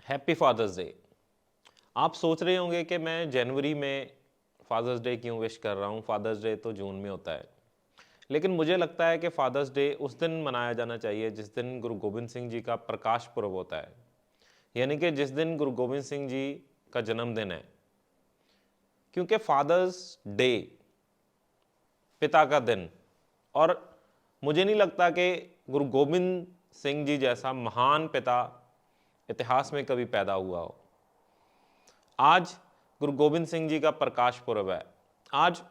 Happy father's day. आप सोच रहे होंगे कि मैं जनवरी में फादर्स डे क्यों विश कर रहा हूँ, फादर्स डे तो जून में होता है। लेकिन मुझे लगता है कि फादर्स डे उस दिन मनाया जाना चाहिए जिस दिन गुरु गोबिंद सिंह जी का प्रकाश पर्व होता है, यानी कि जिस दिन गुरु गोबिंद सिंह जी का जन्मदिन है। क्योंकि फादर्स डे पिता का दिन, और मुझे नहीं लगता कि गुरु गोबिंद सिंह जी जैसा महान पिता इतिहास में कभी पैदा हुआ हो। आज गुरु गोबिंद सिंह जी का प्रकाश पर्व है। आज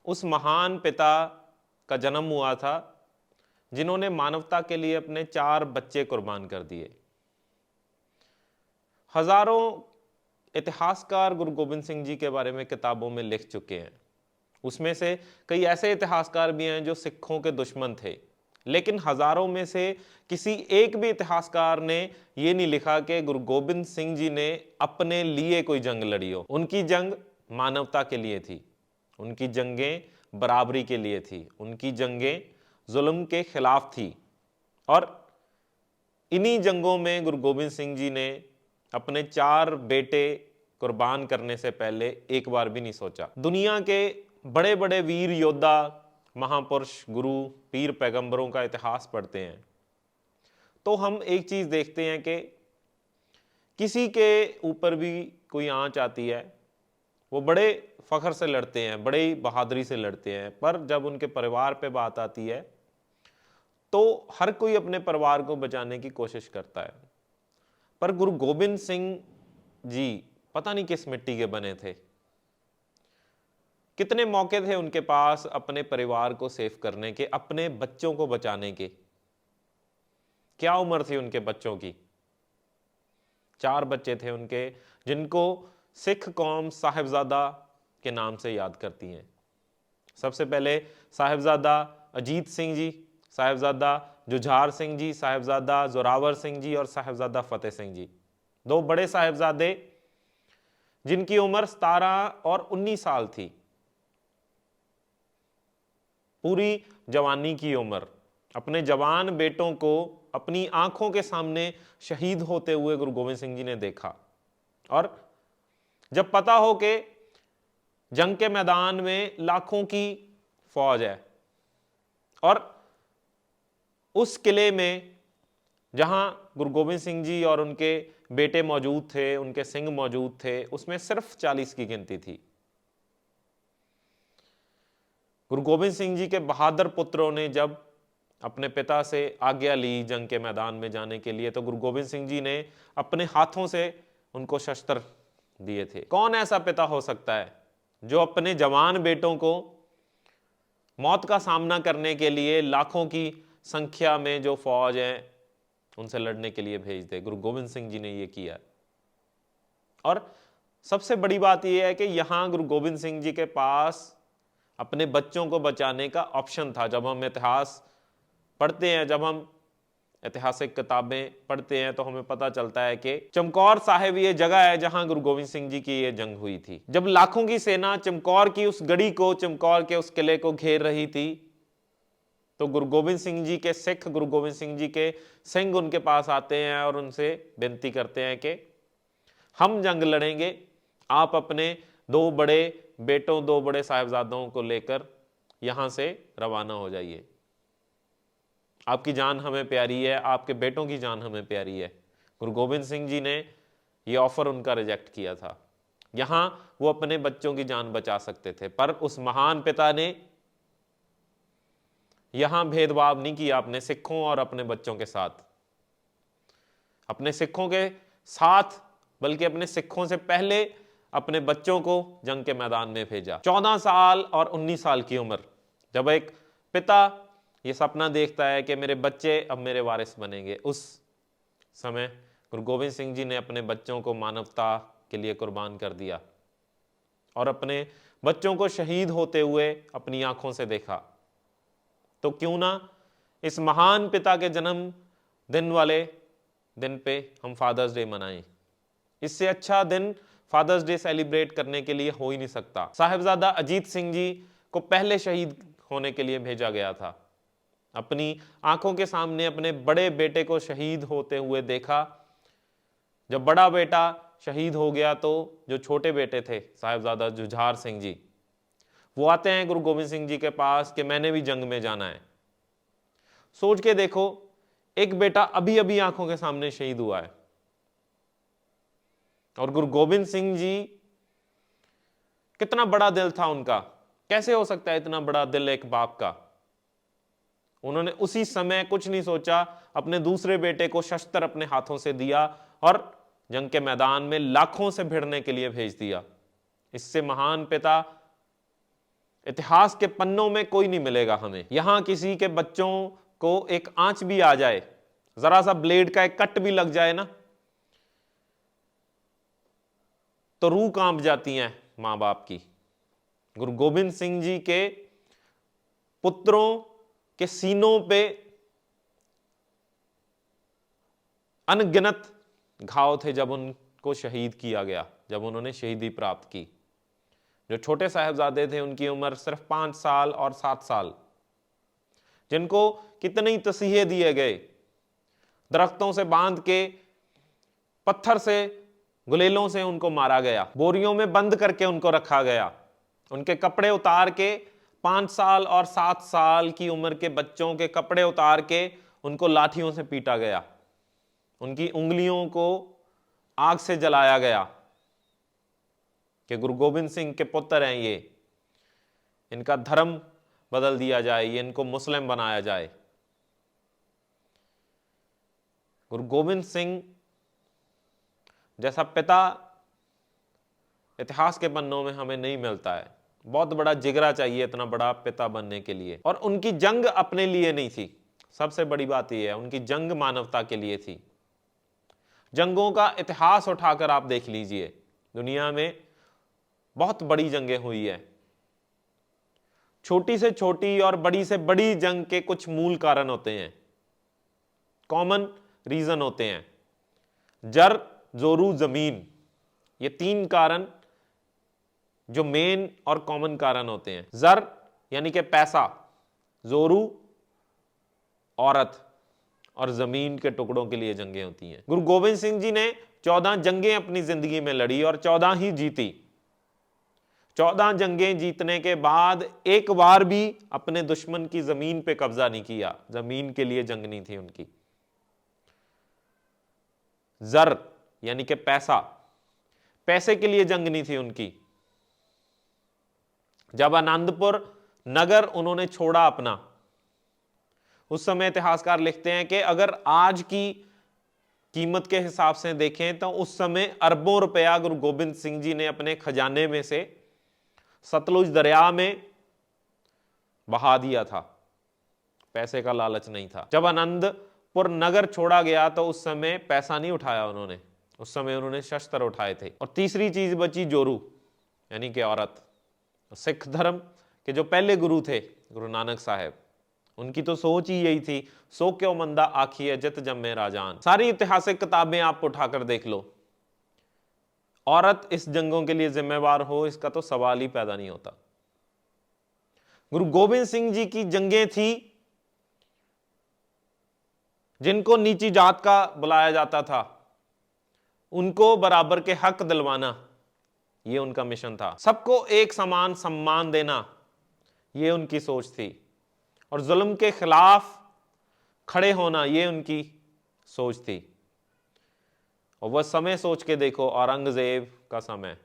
उस महान पिता का जन्म हुआ था जिन्होंने मानवता के लिए अपने 4 बच्चे कुर्बान कर दिए। हजारों इतिहासकार गुरु गोबिंद सिंह जी के बारे में किताबों में लिख चुके हैं। उसमें से कई ऐसे इतिहासकार भी हैं जो सिखों के दुश्मन थे, लेकिन हजारों में से किसी एक भी इतिहासकार ने यह नहीं लिखा कि गुरु गोबिंद सिंह जी ने अपने लिए कोई जंग लड़ी हो। उनकी जंग मानवता के लिए थी, उनकी जंगें बराबरी के लिए थी, उनकी जंगें जुल्म के खिलाफ थी। और इन्हीं जंगों में गुरु गोबिंद सिंह जी ने अपने 4 बेटे कुर्बान करने से पहले एक बार भी नहीं सोचा। दुनिया के बड़े बड़े वीर योद्धा, महापुरुष, गुरु, पीर, पैगंबरों का इतिहास पढ़ते हैं तो हम एक चीज देखते हैं कि किसी के ऊपर भी कोई आंच आती है, वो बड़े फख्र से लड़ते हैं, बड़े बहादुरी से लड़ते हैं, पर जब उनके परिवार पे बात आती है तो हर कोई अपने परिवार को बचाने की कोशिश करता है। पर गुरु गोबिंद सिंह जी पता नहीं किस मिट्टी के बने थे। कितने मौके थे उनके पास अपने परिवार को सेव करने के, अपने बच्चों को बचाने के। क्या उम्र थी उनके बच्चों की? 4 बच्चे थे उनके, जिनको सिख कौम साहिबजादा के नाम से याद करती हैं। सबसे पहले साहिबजादा अजीत सिंह जी, साहिबजादा जुझार सिंह जी, साहिबजादा जोरावर सिंह जी और साहिबजादा फतेह सिंह जी। 2 बड़े साहिबजादे जिनकी उम्र 17 और 19 साल थी, पूरी जवानी की उम्र। अपने जवान बेटों को अपनी आंखों के सामने शहीद होते हुए गुरु गोबिंद सिंह जी ने देखा। और जब पता हो कि जंग के मैदान में लाखों की फौज है और उस किले में जहां गुरु गोबिंद सिंह जी और उनके बेटे मौजूद थे, उनके सिंह मौजूद थे, उसमें सिर्फ 40 की गिनती थी। गुरु गोबिंद सिंह जी के बहादुर पुत्रों ने जब अपने पिता से आज्ञा ली जंग के मैदान में जाने के लिए, तो गुरु गोबिंद सिंह जी ने अपने हाथों से उनको शस्त्र दिए थे। कौन ऐसा पिता हो सकता है जो अपने जवान बेटों को मौत का सामना करने के लिए लाखों की संख्या में जो फौज है उनसे लड़ने के लिए भेज दे? गुरु गोबिंद सिंह जी ने यह किया। और सबसे बड़ी बात यह है कि यहां गुरु गोबिंद सिंह जी के पास अपने बच्चों को बचाने का ऑप्शन था। जब हम इतिहास पढ़ते हैं, जब हम ऐतिहासिक किताबें पढ़ते हैं तो हमें पता चलता है कि चमकौर साहिब ये जगह है जहां गुरु गोबिंद सिंह जी की ये जंग हुई थी। जब लाखों की सेना चमकौर की उस गढ़ी को, चमकौर के उस किले को घेर रही थी, तो गुरु गोबिंद सिंह जी के सिख, गुरु गोबिंद सिंह जी के सिंह उनके पास आते हैं और उनसे विनती करते हैं कि हम जंग लड़ेंगे, आप अपने 2 बड़े बेटों, 2 बड़े साहिबजादों को लेकर यहां से रवाना हो जाइए। आपकी जान हमें प्यारी है, आपके बेटों की जान हमें प्यारी है। गुरु गोबिंद सिंह जी ने यह ऑफर उनका रिजेक्ट किया था। यहां वो अपने बच्चों की जान बचा सकते थे, पर उस महान पिता ने यहां भेदभाव नहीं किया अपने सिखों और अपने बच्चों के साथ। अपने सिखों के साथ बल्कि अपने सिखों से पहले अपने बच्चों को जंग के मैदान में भेजा। 14 साल और 19 साल की उम्र, जब एक पिता ये सपना देखता है कि मेरे बच्चे अब मेरे वारिस बनेंगे, उस समय गुरु गोबिंद सिंह जी ने अपने बच्चों को मानवता के लिए कुर्बान कर दिया और अपने बच्चों को शहीद होते हुए अपनी आंखों से देखा। तो क्यों ना इस महान पिता के जन्म दिन वाले दिन पे हम फादर्स डे मनाएं। इससे अच्छा दिन फादर्स डे सेलिब्रेट करने के लिए हो ही नहीं सकता। साहिबजादा अजीत सिंह जी को पहले शहीद होने के लिए भेजा गया था। अपनी आंखों के सामने अपने बड़े बेटे को शहीद होते हुए देखा जब बड़ा बेटा शहीद हो गया तो जो छोटे बेटे थे साहिबजादा जुझार सिंह जी, वो आते हैं गुरु गोबिंद सिंह जी के पास कि मैंने भी जंग में जाना है। सोच के देखो, एक बेटा अभी अभी आंखों के सामने शहीद हुआ है और गुरु गोबिंद सिंह जी, कितना बड़ा दिल था उनका, कैसे हो सकता है इतना बड़ा दिल एक बाप का। उन्होंने उसी समय कुछ नहीं सोचा, अपने दूसरे बेटे को शस्त्र अपने हाथों से दिया और जंग के मैदान में लाखों से भिड़ने के लिए भेज दिया। इससे महान पिता इतिहास के पन्नों में कोई नहीं मिलेगा हमें। यहां किसी के बच्चों को एक आंच भी आ जाए, जरा सा ब्लेड का एक कट भी लग जाए ना, तो रूह कांप जाती है मां बाप की। गुरु गोबिंद सिंह जी के पुत्रों के सीनों पे अनगिनत घाव थे जब उनको शहीद किया गया, जब उन्होंने शहीदी प्राप्त की। जो छोटे साहिबजादे थे उनकी उम्र सिर्फ 5 साल और 7 साल, जिनको कितने ही तसीहे दिए गए, दरख्तों से बांध के, पत्थर से, गुलेलों से उनको मारा गया, बोरियों में बंद करके उनको रखा गया, उनके कपड़े उतार के 5 साल और 7 साल की उम्र के बच्चों के कपड़े उतार के उनको लाठियों से पीटा गया, उनकी उंगलियों को आग से जलाया गया कि गुरु गोबिंद सिंह के पुत्र हैं ये, इनका धर्म बदल दिया जाए, ये इनको मुस्लिम बनाया जाए। गुरु गोबिंद सिंह जैसा पिता इतिहास के पन्नों में हमें नहीं मिलता है। बहुत बड़ा जिगरा चाहिए इतना बड़ा पिता बनने के लिए। और उनकी जंग अपने लिए नहीं थी, सबसे बड़ी बात यह है, उनकी जंग मानवता के लिए थी। जंगों का इतिहास उठाकर आप देख लीजिए, दुनिया में बहुत बड़ी जंगें हुई है। छोटी से छोटी और बड़ी से बड़ी जंग के कुछ मूल कारण होते हैं, कॉमन रीजन होते हैं। जर, जोरू, जमीन, ये 3 कारण जो मेन और कॉमन कारण होते हैं। जर यानी कि पैसा, जोरू औरत, और जमीन के टुकड़ों के लिए जंगें होती हैं। गुरु गोबिंद सिंह जी ने 14 जंगें अपनी जिंदगी में लड़ी और 14 ही जीती। 14 जंगें जीतने के बाद एक बार भी अपने दुश्मन की जमीन पे कब्जा नहीं किया। जमीन के लिए जंग नहीं थी उनकी। जर यानी कि पैसा, पैसे के लिए जंग नहीं थी उनकी। जब आनंदपुर नगर उन्होंने छोड़ा अपना, उस समय इतिहासकार लिखते हैं कि अगर आज की कीमत के हिसाब से देखें तो उस समय अरबों रुपया गुरु गोबिंद सिंह जी ने अपने खजाने में से सतलुज दरिया में बहा दिया था। पैसे का लालच नहीं था। जब आनंदपुर नगर छोड़ा गया तो उस समय पैसा नहीं उठाया उन्होंने, उस समय उन्होंने शस्त्र उठाए थे। और तीसरी चीज बची जोरू यानी कि औरत। सिख धर्म के जो पहले गुरु थे गुरु नानक साहब, उनकी तो सोच ही यही थी, सो क्यों मंदा आखिए जित जम्मे राजान। सारी ऐतिहासिक किताबें आप उठाकर देख लो, औरत इस जंगों के लिए जिम्मेवार हो इसका तो सवाल ही पैदा नहीं होता। गुरु गोबिंद सिंह जी की जंगें थी जिनको नीची जात का बुलाया जाता था, उनको बराबर के हक दिलवाना, यह उनका मिशन था। सबको एक समान सम्मान देना, यह उनकी सोच थी। और जुल्म के खिलाफ खड़े होना, यह उनकी सोच थी। और वह समय सोच के देखो, औरंगजेब का समय,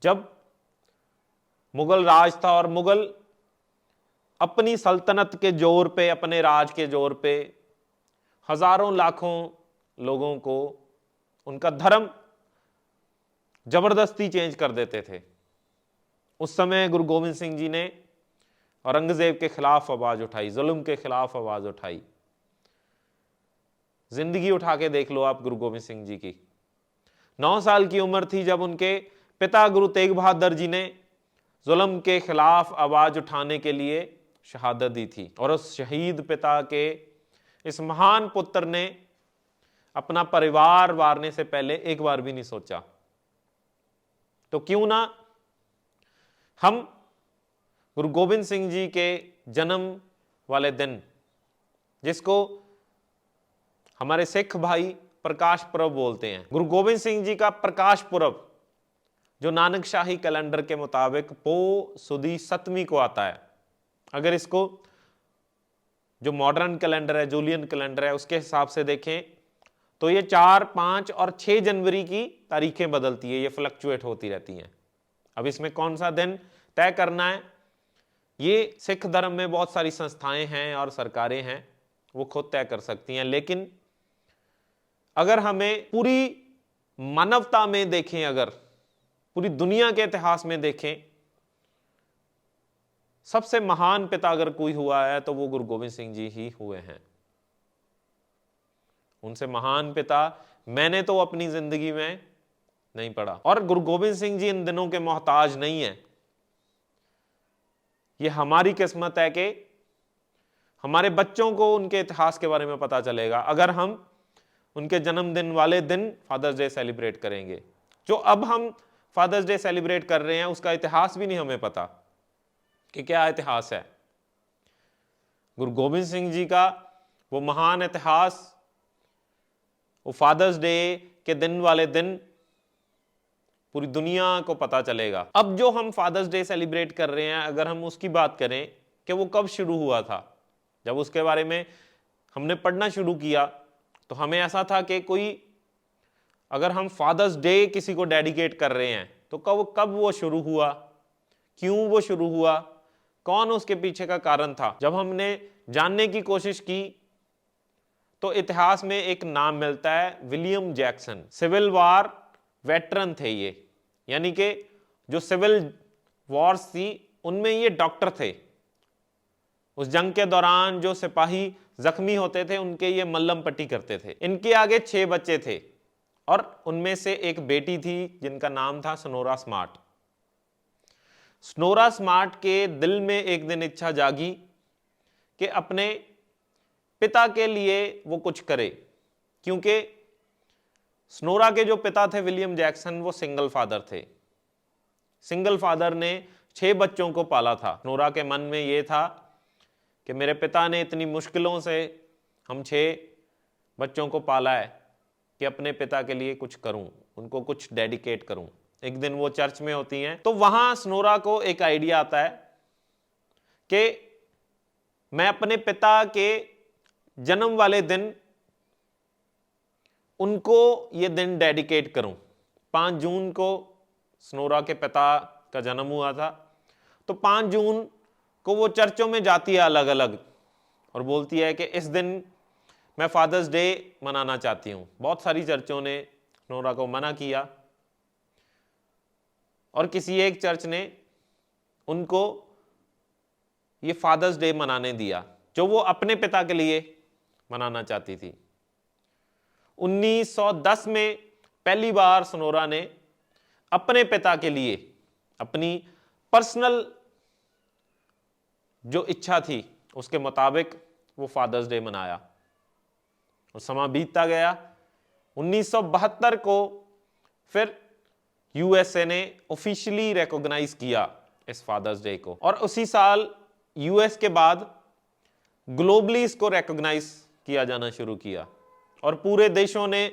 जब मुगल राज था और मुगल अपनी सल्तनत के जोर पे, अपने राज के जोर पे हजारों लाखों लोगों को उनका धर्म जबरदस्ती चेंज कर देते थे। उस समय गुरु गोबिंद सिंह जी ने औरंगजेब के खिलाफ आवाज उठाई, जुल्म के खिलाफ आवाज उठाई। जिंदगी उठा के देख लो आप गुरु गोबिंद सिंह जी की। 9 साल की उम्र थी जब उनके पिता गुरु तेग बहादुर जी ने जुल्म के खिलाफ आवाज उठाने के लिए शहादत दी थी। और उस शहीद पिता के इस महान पुत्र ने अपना परिवार वारने से पहले एक बार भी नहीं सोचा। तो क्यों ना हम गुरु गोबिंद सिंह जी के जन्म वाले दिन, जिसको हमारे सिख भाई प्रकाश पुरब बोलते हैं। गुरु गोविंद सिंह जी का प्रकाश पुरब जो नानक शाही कैलेंडर के मुताबिक पो सुदी 7वीं को आता है। अगर इसको जो मॉडर्न कैलेंडर है, जूलियन कैलेंडर है, उसके हिसाब से देखें तो ये 4, 5 और 6 जनवरी की तारीखें बदलती है, ये फ्लक्चुएट होती रहती हैं। अब इसमें कौन सा दिन तय करना है, ये सिख धर्म में बहुत सारी संस्थाएं हैं और सरकारें हैं, वो खुद तय कर सकती हैं। लेकिन अगर हमें पूरी मानवता में देखें, अगर पूरी दुनिया के इतिहास में देखें, सबसे महान पिता अगर कोई हुआ है तो वो गुरु गोविंद सिंह जी ही हुए हैं। उनसे महान पिता मैंने तो अपनी जिंदगी में नहीं पढ़ा। और गुरु गोविंद सिंह जी इन दिनों के मोहताज नहीं है। ये हमारी किस्मत है कि हमारे बच्चों को उनके इतिहास के बारे में पता चलेगा अगर हम उनके जन्मदिन वाले दिन फादर्स डे सेलिब्रेट करेंगे। जो अब हम फादर्स डे सेलिब्रेट कर रहे हैं उसका इतिहास भी नहीं हमें पता कि क्या इतिहास है। गुरु गोविंद सिंह जी का वो महान इतिहास, वो फादर्स डे के दिन वाले दिन पूरी दुनिया को पता चलेगा। अब जो हम फादर्स डे सेलिब्रेट कर रहे हैं, अगर हम उसकी बात करें कि वो कब शुरू हुआ था, जब उसके बारे में हमने पढ़ना शुरू किया तो हमें ऐसा था कि कोई अगर हम फादर्स डे किसी को डेडिकेट कर रहे हैं तो कब वो शुरू हुआ, क्यों वो शुरू हुआ, कौन उसके पीछे का कारण था। जब हमने जानने की कोशिश की तो इतिहास में एक नाम मिलता है, William Jackson. Civil war veteran थे ये, यानी कि जो सिविल वॉर्स थी उनमें ये डॉक्टर थे। उस जंग के दौरान जो सिपाही जख्मी होते थे उनके ये मल्लम पट्टी करते थे। इनके आगे 6 बच्चे थे और उनमें से एक बेटी थी जिनका नाम था सनोरा स्मार्ट। सनोरा स्मार्ट के दिल में एक दिन इच्छा जागी कि अपने पिता के लिए वो कुछ करे, क्योंकि सनोरा के जो पिता थे विलियम जैक्सन, वो सिंगल फादर थे। सिंगल फादर ने 6 बच्चों को पाला था। सनोरा के मन में ये था कि मेरे पिता ने इतनी मुश्किलों से हम 6 बच्चों को पाला है कि अपने पिता के लिए कुछ करूं, उनको कुछ डेडिकेट करूं। एक दिन वो चर्च में होती हैं तो वहां सनोरा को एक आइडिया आता है कि मैं अपने पिता के जन्म वाले दिन उनको ये दिन डेडिकेट करूं। 5 जून को सनोरा के पिता का जन्म हुआ था, तो 5 जून को वो चर्चों में जाती है अलग अलग और बोलती है कि इस दिन मैं फादर्स डे मनाना चाहती हूं। बहुत सारी चर्चों ने सनोरा को मना किया और किसी एक चर्च ने उनको ये फादर्स डे मनाने दिया जो वो अपने पिता के लिए मनाना चाहती थी। 1910 में पहली बार सनोरा ने अपने पिता के लिए अपनी पर्सनल जो इच्छा थी उसके मुताबिक वो फादर्स डे मनाया और समय बीतता गया। 1972 को फिर यूएसए ने ऑफिशियली रिकॉग्नाइज किया इस फादर्स डे को और उसी साल यूएस के बाद ग्लोबली इसको रिकॉग्नाइज किया जाना शुरू किया और पूरे देशों ने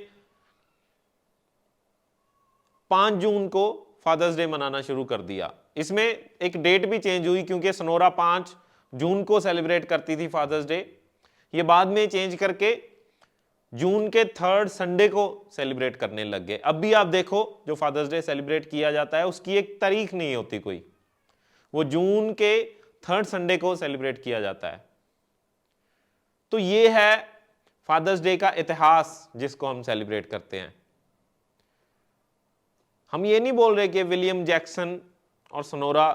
5 जून को फादर्स डे मनाना शुरू कर दिया। इसमें एक डेट भी चेंज हुई क्योंकि सनोरा 5 जून को सेलिब्रेट करती थी फादर्स डे, ये बाद में चेंज करके जून के 3rd संडे को सेलिब्रेट करने लग गए। अब भी आप देखो जो फादर्स डे सेलिब्रेट किया जाता है उसकी एक तारीख नहीं होती कोई, वो जून के 3rd संडे को सेलिब्रेट किया जाता है। तो ये है फादर्स डे का इतिहास जिसको हम सेलिब्रेट करते हैं। हम ये नहीं बोल रहे कि विलियम जैक्सन और सनोरा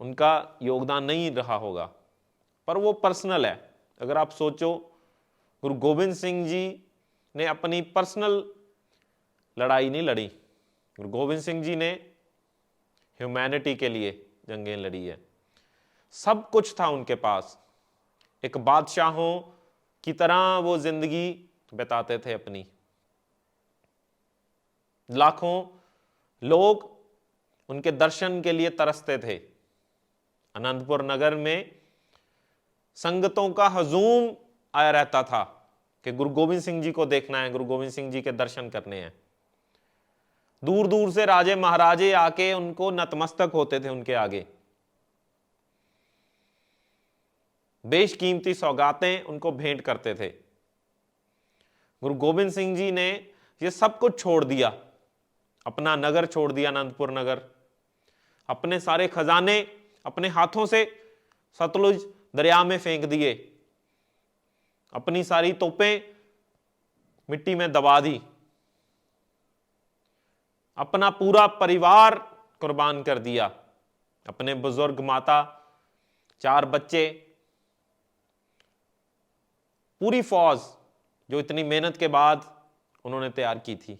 उनका योगदान नहीं रहा होगा, पर वो पर्सनल है। अगर आप सोचो गुरु गोविंद सिंह जी ने अपनी पर्सनल लड़ाई नहीं लड़ी, गुरु गोविंद सिंह जी ने ह्यूमैनिटी के लिए जंगें लड़ी है। सब कुछ था उनके पास, एक बादशाहों की तरह वो जिंदगी बिताते थे अपनी। लाखों लोग उनके दर्शन के लिए तरसते थे। अनंतपुर नगर में संगतों का हजूम आया रहता था कि गुरु गोविंद सिंह जी को देखना है, गुरु गोविंद सिंह जी के दर्शन करने हैं। दूर दूर से राजे महाराजे आके उनको नतमस्तक होते थे उनके आगे, बेशकीमती सौगातें उनको भेंट करते थे। गुरु गोविंद सिंह जी ने ये सब कुछ छोड़ दिया, अपना नगर छोड़ दिया, अनंतपुर नगर, अपने सारे खजाने अपने हाथों से सतलुज दरिया में फेंक दिए, अपनी सारी तोपें मिट्टी में दबा दी, अपना पूरा परिवार कुर्बान कर दिया, अपने बुजुर्ग माता, 4 बच्चे, पूरी फौज जो इतनी मेहनत के बाद उन्होंने तैयार की थी,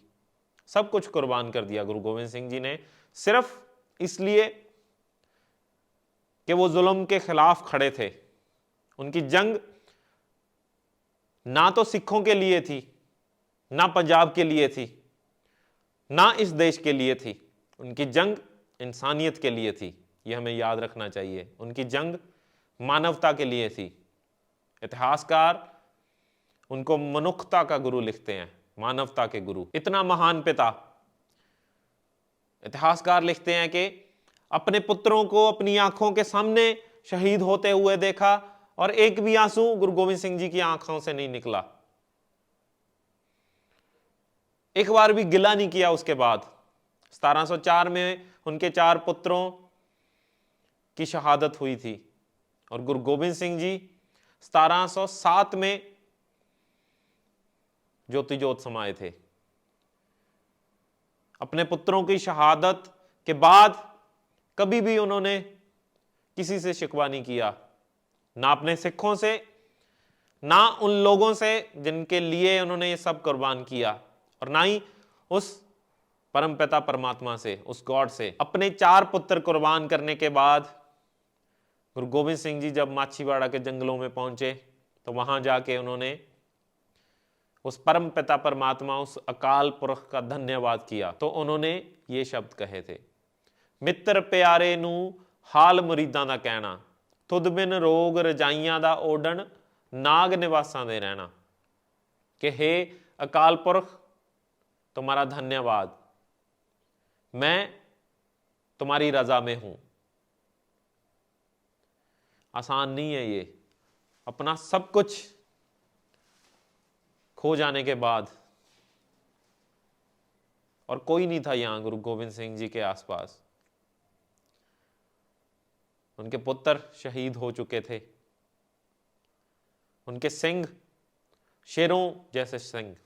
सब कुछ कुर्बान कर दिया गुरु गोविंद सिंह जी ने, सिर्फ इसलिए कि वो जुल्म के खिलाफ खड़े थे। उनकी जंग ना तो सिखों के लिए थी, ना पंजाब के लिए थी, ना इस देश के लिए थी, उनकी जंग इंसानियत के लिए थी। ये हमें याद रखना चाहिए, उनकी जंग मानवता के लिए थी। इतिहासकार उनको मनुष्यता का गुरु लिखते हैं, मानवता के गुरु। इतना महान पिता, इतिहासकार लिखते हैं कि अपने पुत्रों को अपनी आंखों के सामने शहीद होते हुए देखा और एक भी आंसू गुरु गोविंद सिंह जी की आंखों से नहीं निकला, एक बार भी गिला नहीं किया। उसके बाद 1704 में उनके 4 पुत्रों की शहादत हुई थी और गुरु गोविंद सिंह जी 1707 में ज्योति ज्योत समाये थे। अपने पुत्रों की शहादत के बाद कभी भी उन्होंने किसी से शिकवा नहीं किया, ना अपने सिखों से, ना उन लोगों से जिनके लिए उन्होंने ये सब कुर्बान किया, और ना ही उस परमपिता परमात्मा से, उस गॉड से। अपने 4 पुत्र कुर्बान करने के बाद गुरु गोविंद सिंह जी जब माछीवाड़ा के जंगलों में पहुंचे तो वहां जाके उन्होंने उस परम पिता परमात्मा, उस अकाल पुरख का धन्यवाद किया। तो उन्होंने ये शब्द कहे थे, मित्र प्यारे नू हाल मुरीदां दा कहना, तुद बिन रोग रजाइयां दा ओढ़न, नाग निवासां दे रहना। कि हे अकाल पुरख, तुम्हारा धन्यवाद, मैं तुम्हारी रजा में हूं। आसान नहीं है ये, अपना सब कुछ खो जाने के बाद, और कोई नहीं था यहां गुरु गोविंद सिंह जी के आसपास, उनके पुत्र शहीद हो चुके थे, उनके सिंह शेरों जैसे सिंह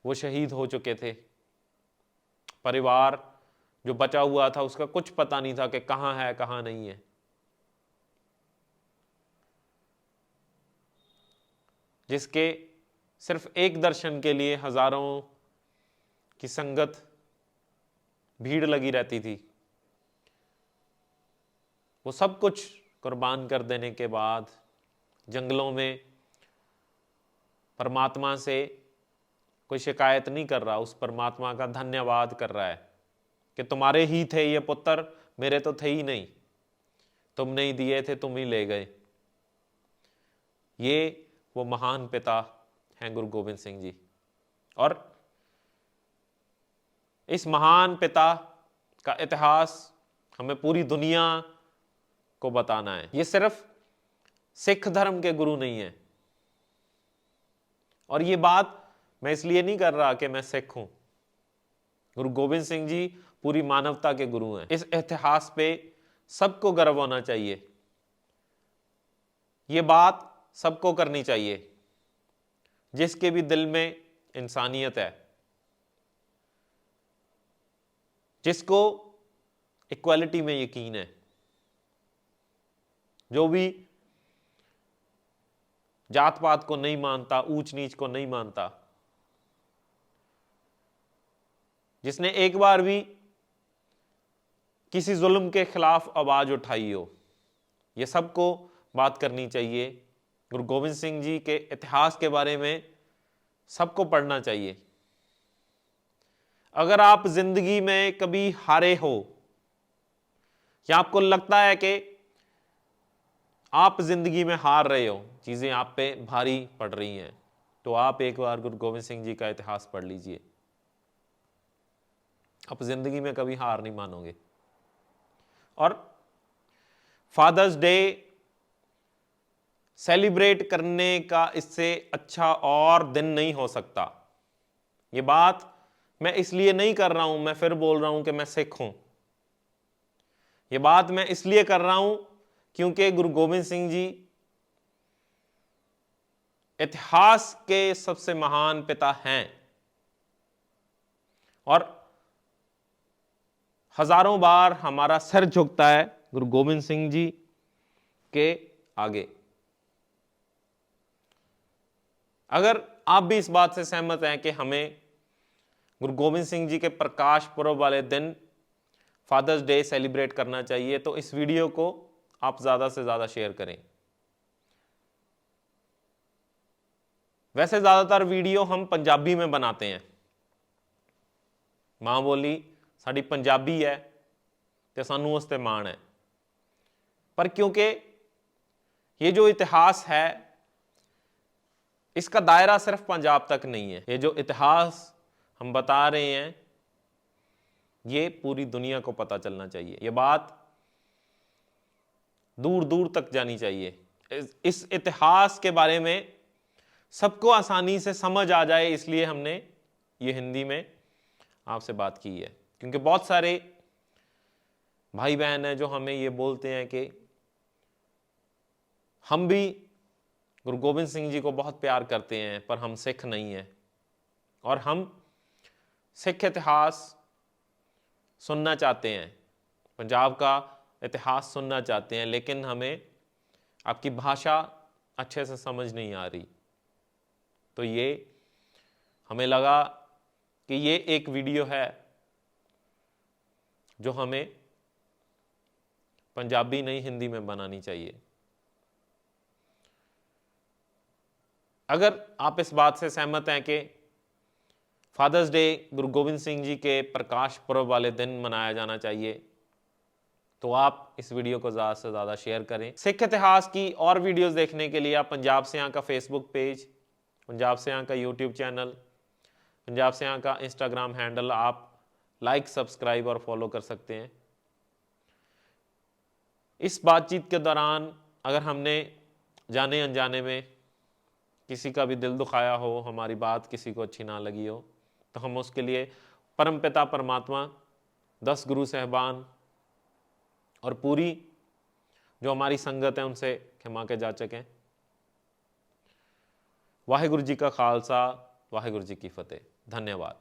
वो शहीद हो चुके थे। परिवार जो बचा हुआ था उसका कुछ पता नहीं था कि कहां है कहां नहीं है। जिसके सिर्फ एक दर्शन के लिए हजारों की संगत, भीड़ लगी रहती थी, वो सब कुछ कुर्बान कर देने के बाद जंगलों में परमात्मा से कोई शिकायत नहीं कर रहा, उस परमात्मा का धन्यवाद कर रहा है कि तुम्हारे ही थे ये पुत्र, मेरे तो थे ही नहीं, तुम नहीं दिए थे, तुम ही ले गए। ये वो महान पिता हैं गुरु गोविंद सिंह जी। और इस महान पिता का इतिहास हमें पूरी दुनिया को बताना है। ये सिर्फ सिख धर्म के गुरु नहीं है, और ये बात मैं इसलिए नहीं कर रहा कि मैं सिख हूं। गुरु गोविंद सिंह जी पूरी मानवता के गुरु हैं। इस इतिहास पे सबको गर्व होना चाहिए, ये बात सबको करनी चाहिए जिसके भी दिल में इंसानियत है, जिसको इक्वालिटी में यकीन है, जो भी जात पात को नहीं मानता, ऊंच नीच को नहीं मानता, जिसने एक बार भी किसी जुल्म के खिलाफ आवाज उठाई हो, ये सबको बात करनी चाहिए। गुरु गोविंद सिंह जी के इतिहास के बारे में सबको पढ़ना चाहिए। अगर आप जिंदगी में कभी हारे हो या आपको लगता है कि आप जिंदगी में हार रहे हो, चीजें आप पे भारी पड़ रही हैं, तो आप एक बार गुरु गोविंद सिंह जी का इतिहास पढ़ लीजिए, आप जिंदगी में कभी हार नहीं मानोगे। और फादर्स डे सेलिब्रेट करने का इससे अच्छा और दिन नहीं हो सकता। ये बात मैं इसलिए नहीं कर रहा हूं, मैं फिर बोल रहा हूं कि मैं सिख हूं। ये बात मैं इसलिए कर रहा हूं क्योंकि गुरु गोविंद सिंह जी इतिहास के सबसे महान पिता हैं और हजारों बार हमारा सिर झुकता है गुरु गोविंद सिंह जी के आगे। अगर आप भी इस बात से सहमत हैं कि हमें गुरु गोविंद सिंह जी के प्रकाश पर्व वाले दिन फादर्स डे सेलिब्रेट करना चाहिए, तो इस वीडियो को आप ज्यादा से ज्यादा शेयर करें। वैसे ज्यादातर वीडियो हम पंजाबी में बनाते हैं, मां बोली साडी पंजाबी है तो सानू उस ते माण है, पर क्योंकि ये जो इतिहास है इसका दायरा सिर्फ पंजाब तक नहीं है, ये जो इतिहास हम बता रहे हैं ये पूरी दुनिया को पता चलना चाहिए, ये बात दूर दूर तक जानी चाहिए। इस इतिहास के बारे में सबको आसानी से समझ आ जाए, इसलिए हमने ये हिंदी में आपसे बात की है। क्योंकि बहुत सारे भाई बहन हैं जो हमें ये बोलते हैं कि हम भी गुरु गोविंद सिंह जी को बहुत प्यार करते हैं पर हम सिख नहीं हैं, और हम सिख इतिहास सुनना चाहते हैं, पंजाब का इतिहास सुनना चाहते हैं, लेकिन हमें आपकी भाषा अच्छे से समझ नहीं आ रही। तो ये हमें लगा कि ये एक वीडियो है जो हमें पंजाबी नहीं हिंदी में बनानी चाहिए। अगर आप इस बात से सहमत हैं कि फादर्स डे गुरु गोविंद सिंह जी के प्रकाश पर्व वाले दिन मनाया जाना चाहिए, तो आप इस वीडियो को ज़्यादा से ज़्यादा शेयर करें। सिख इतिहास की और वीडियोस देखने के लिए आप पंजाब से यहाँ का फेसबुक पेज, पंजाब से यहाँ का यूट्यूब चैनल, पंजाब से यहाँ का इंस्टाग्राम हैंडल आप लाइक, सब्सक्राइब और फॉलो कर सकते हैं। इस बातचीत के दौरान अगर हमने जाने अनजाने में किसी का भी दिल दुखाया हो, हमारी बात किसी को अच्छी ना लगी हो, तो हम उसके लिए परमपिता परमात्मा, 10 गुरु साहबान और पूरी जो हमारी संगत है उनसे क्षमा के जाचक हैं। वाहिगुरु जी का खालसा, वाहिगुरु जी की फतेह। धन्यवाद।